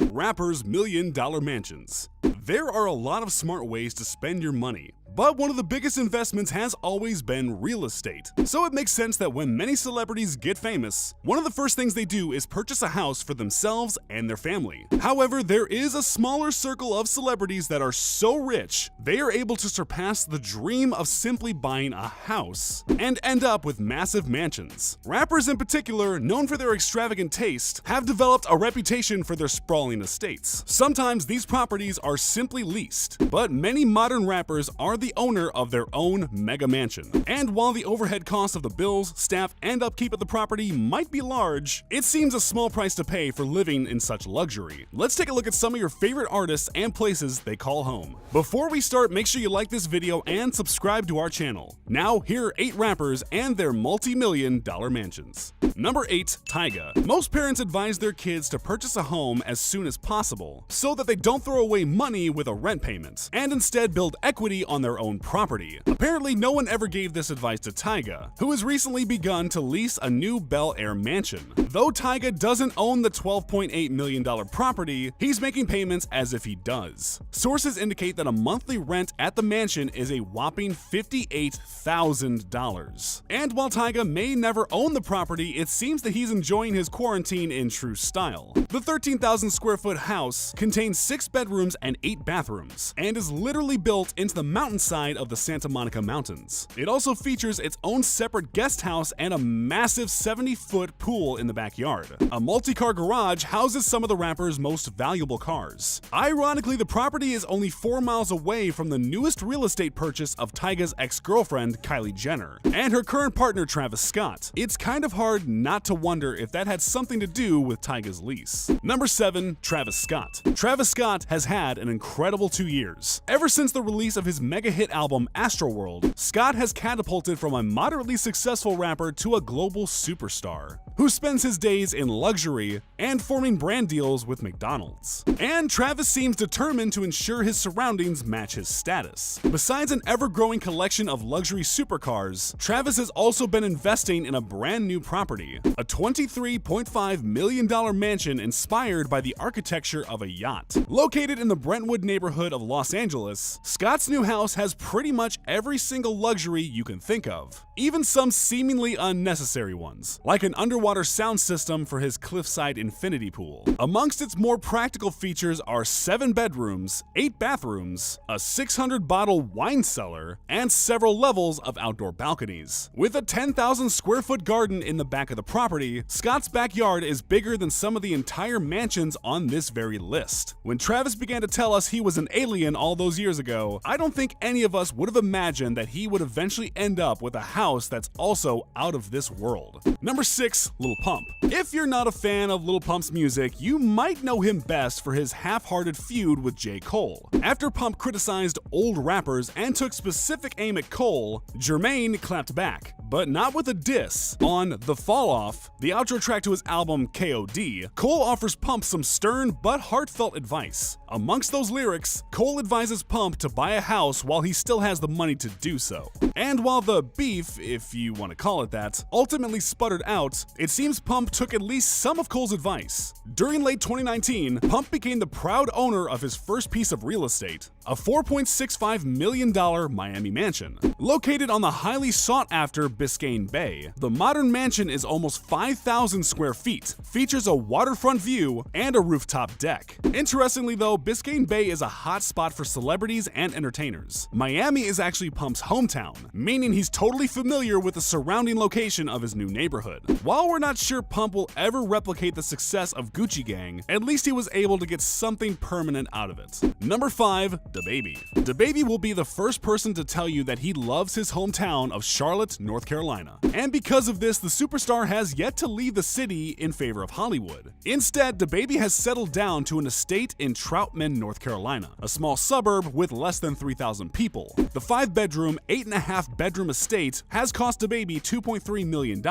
Rappers' million-dollar mansions. There are a lot of smart ways to spend your money, but one of the biggest investments has always been real estate. So it makes sense that when many celebrities get famous, one of the first things they do is purchase a house for themselves and their family. However, there is a smaller circle of celebrities that are so rich, they are able to surpass the dream of simply buying a house and end up with massive mansions. Rappers in particular, known for their extravagant taste, have developed a reputation for their sprawling estates. Sometimes these properties are simply leased, but many modern rappers are the owner of their own mega mansion. And while the overhead costs of the bills, staff, and upkeep of the property might be large, it seems a small price to pay for living in such luxury. Let's take a look at some of your favorite artists and places they call home. Before we start, make sure you like this video and subscribe to our channel. Now, here are 8 rappers and their multi-million-dollar mansions. Number 8. Tyga. Most parents advise their kids to purchase a home as soon as possible, so that they don't throw away money with a rent payment, and instead build equity on their own property. Apparently, no one ever gave this advice to Tyga, who has recently begun to lease a new Bel Air mansion. Though Tyga doesn't own the $12.8 million property, he's making payments as if he does. Sources indicate that a monthly rent at the mansion is a whopping $58,000. And while Tyga may never own the property, it seems that he's enjoying his quarantine in true style. The 13,000 square foot house contains 6 bedrooms and 8 bathrooms, and is literally built into the mountainside of the Santa Monica Mountains. It also features its own separate guest house and a massive 70-foot pool in the backyard. A multi-car garage houses some of the rapper's most valuable cars. Ironically, the property is only 4 miles away from the newest real estate purchase of Tyga's ex-girlfriend, Kylie Jenner, and her current partner, Travis Scott. It's kind of hard not to wonder if that had something to do with Tyga's lease. Number 7. Travis Scott. Travis Scott has had an incredible 2 years. Ever since the release of his mega hit album Astroworld, Scott has catapulted from a moderately successful rapper to a global superstar, who spends his days in luxury and forming brand deals with McDonald's. And Travis seems determined to ensure his surroundings match his status. Besides an ever-growing collection of luxury supercars, Travis has also been investing in a brand new property, a $23.5 million mansion inspired by the architecture of a yacht. Located in the Brentwood neighborhood of Los Angeles, Scott's new house has pretty much every single luxury you can think of, even some seemingly unnecessary ones, like an underwater sound system for his cliffside infinity pool. Amongst its more practical features are 7 bedrooms, 8 bathrooms, a 600-bottle wine cellar, and several levels of outdoor balconies. With a 10,000 square foot garden in the back of the property, Scott's backyard is bigger than some of the entire mansions on this very list. When Travis began to tell us he was an alien all those years ago, I don't think any of us would have imagined that he would eventually end up with a house that's also out of this world. Number 6. Lil Pump. If you're not a fan of Lil Pump's music, you might know him best for his half-hearted feud with J. Cole. After Pump criticized old rappers and took specific aim at Cole, Jermaine clapped back, but not with a diss. On The Fall Off, the outro track to his album KOD, Cole offers Pump some stern but heartfelt advice. Amongst those lyrics, Cole advises Pump to buy a house while he still has the money to do so. And while the beef, if you want to call it that, ultimately sputtered out, it seems Pump took at least some of Cole's advice. During late 2019, Pump became the proud owner of his first piece of real estate, a $4.65 million Miami mansion. Located on the highly sought-after Biscayne Bay, the modern mansion is almost 5,000 square feet, features a waterfront view, and a rooftop deck. Interestingly though, Biscayne Bay is a hot spot for celebrities and entertainers. Miami is actually Pump's hometown, meaning he's totally familiar with the surrounding location of his new neighborhood. While we're not sure Pump will ever replicate the success of Gucci Gang, at least he was able to get something permanent out of it. Number 5. DaBaby. DaBaby will be the first person to tell you that he loves his hometown of Charlotte, North Carolina. And because of this, the superstar has yet to leave the city in favor of Hollywood. Instead, DaBaby has settled down to an estate in Troutman, North Carolina, a small suburb with less than 3,000 people. The 5-bedroom, 8.5-bedroom estate has cost DaBaby $2.3 million,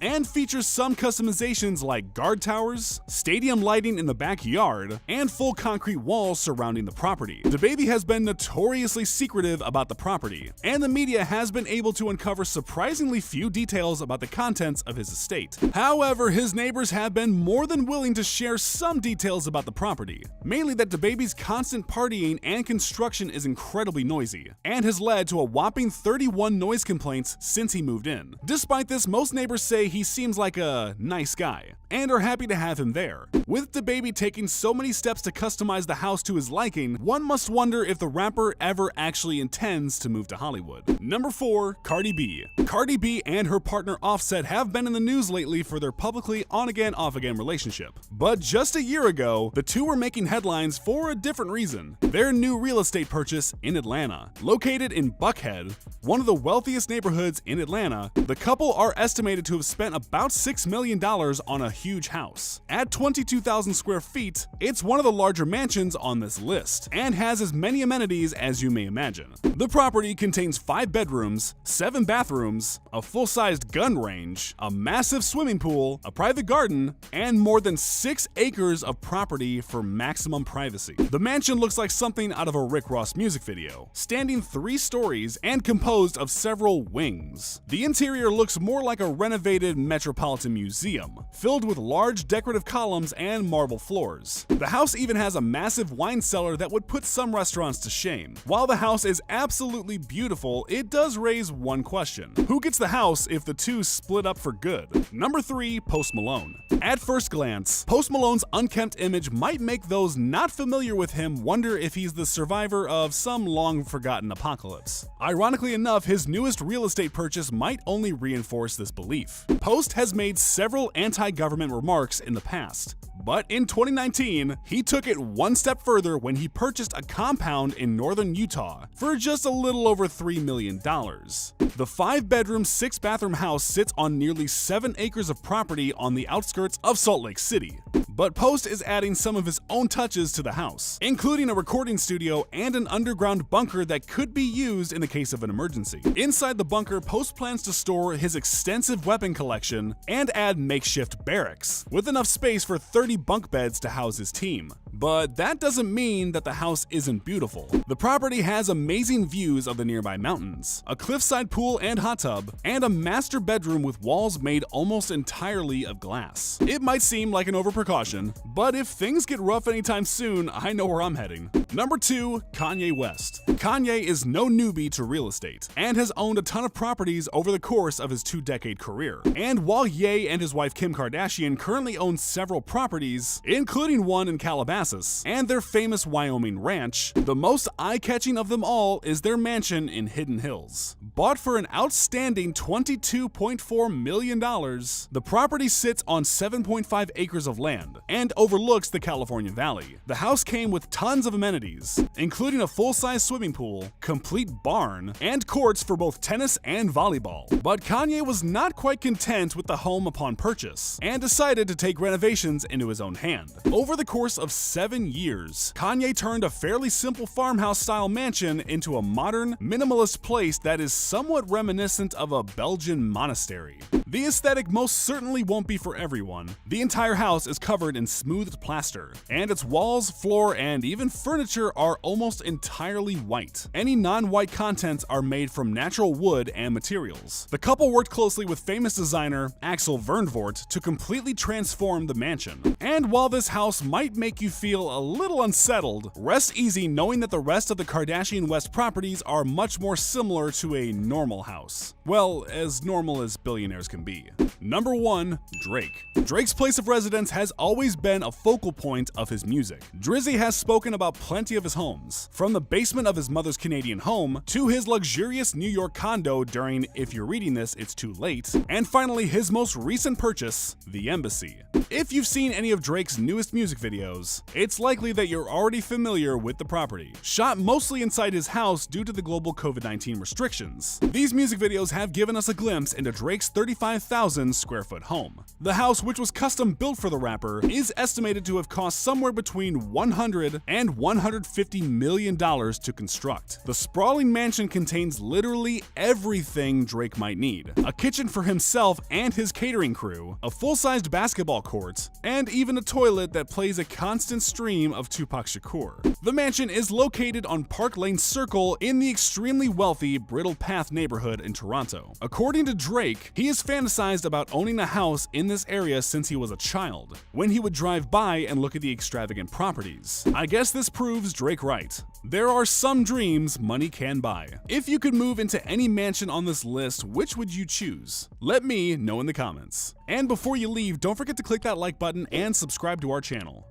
and features some customizations like guard towers, stadium lighting in the backyard, and full concrete walls surrounding the property. DaBaby DaBaby has been notoriously secretive about the property, and the media has been able to uncover surprisingly few details about the contents of his estate. However, his neighbors have been more than willing to share some details about the property, mainly that DaBaby's constant partying and construction is incredibly noisy, and has led to a whopping 31 noise complaints since he moved in. Despite this, most neighbors say he seems like a nice guy, and are happy to have him there. With DaBaby taking so many steps to customize the house to his liking, one must wonder if the rapper ever actually intends to move to Hollywood. Number 4. Cardi B. Cardi B and her partner Offset have been in the news lately for their publicly on-again, off-again relationship. But just a year ago, the two were making headlines for a different reason: their new real estate purchase in Atlanta. Located in Buckhead, one of the wealthiest neighborhoods in Atlanta, the couple are estimated to have spent about $6 million on a huge house. At 22,000 square feet, it's one of the larger mansions on this list, and has as many amenities as you may imagine. The property contains 5 bedrooms, 7 bathrooms, a full-sized gun range, a massive swimming pool, a private garden, and more than 6 acres of property for maximum privacy. The mansion looks like something out of a Rick Ross music video, standing 3 stories and composed of several wings. The interior looks more like a renovated Metropolitan Museum, filled with large decorative columns and marble floors. The house even has a massive wine cellar that would put some restaurants to shame. While the house is absolutely beautiful, it does raise one question: who gets the house if the two split up for good? Number 3. Post Malone. At first glance, Post Malone's unkempt image might make those not familiar with him wonder if he's the survivor of some long-forgotten apocalypse. Ironically enough, his newest real estate purchase might only reinforce this belief. Post has made several anti-government remarks in the past, but in 2019, he took it one step further when he purchased a compound in northern Utah for just a little over $3 million. The 5-bedroom, 6-bathroom house sits on nearly 7 acres of property on the outskirts of Salt Lake City. But Post is adding some of his own touches to the house, including a recording studio and an underground bunker that could be used in the case of an emergency. Inside the bunker, Post plans to store his extensive weapon collection and add makeshift barracks, with enough space for 30 bunk beds to house his team. But that doesn't mean that the house isn't beautiful. The property has amazing views of the nearby mountains, a cliffside pool and hot tub, and a master bedroom with walls made almost entirely of glass. It might seem like an overprecaution, but if things get rough anytime soon, I know where I'm heading. Number 2. Kanye West. Kanye is no newbie to real estate, and has owned a ton of properties over the course of his 2-decade career. And while Ye and his wife Kim Kardashian currently own several properties, including one in Calabasas, and their famous Wyoming ranch, the most eye-catching of them all is their mansion in Hidden Hills. Bought for an outstanding $22.4 million, the property sits on 7.5 acres of land and overlooks the California Valley. The house came with tons of amenities, including a full-size swimming pool, complete barn, and courts for both tennis and volleyball. But Kanye was not quite content with the home upon purchase, and decided to take renovations into his own hand. Over the course of 7 years, Kanye turned a fairly simple farmhouse-style mansion into a modern, minimalist place that is somewhat reminiscent of a Belgian monastery. The aesthetic most certainly won't be for everyone. The entire house is covered in smoothed plaster, and its walls, floor, and even furniture are almost entirely white. Any non-white contents are made from natural wood and materials. The couple worked closely with famous designer Axel Vervoort to completely transform the mansion. And while this house might make you feel a little unsettled, rest easy knowing that the rest of the Kardashian West properties are much more similar to a normal house. Well, as normal as billionaires can be. Number 1. Drake. Drake's place of residence has always been a focal point of his music. Drizzy has spoken about plenty of his homes, from the basement of his mother's Canadian home to his luxurious New York condo during If You're Reading This, It's Too Late, and finally his most recent purchase, the Embassy. If you've seen any of Drake's newest music videos, it's likely that you're already familiar with the property. Shot mostly inside his house due to the global COVID-19 restrictions, these music videos have given us a glimpse into Drake's 35 35,000 square foot home. The house, which was custom built for the rapper, is estimated to have cost somewhere between $100 and $150 million to construct. The sprawling mansion contains literally everything Drake might need: a kitchen for himself and his catering crew, a full-sized basketball court, and even a toilet that plays a constant stream of Tupac Shakur. The mansion is located on Park Lane Circle in the extremely wealthy Brittle Path neighborhood in Toronto. According to Drake, he has fantasized about owning a house in this area since he was a child, when he would drive by and look at the extravagant properties. I guess this proves Drake right. There are some dreams money can buy. If you could move into any mansion on this list, which would you choose? Let me know in the comments. And before you leave, don't forget to click that like button and subscribe to our channel.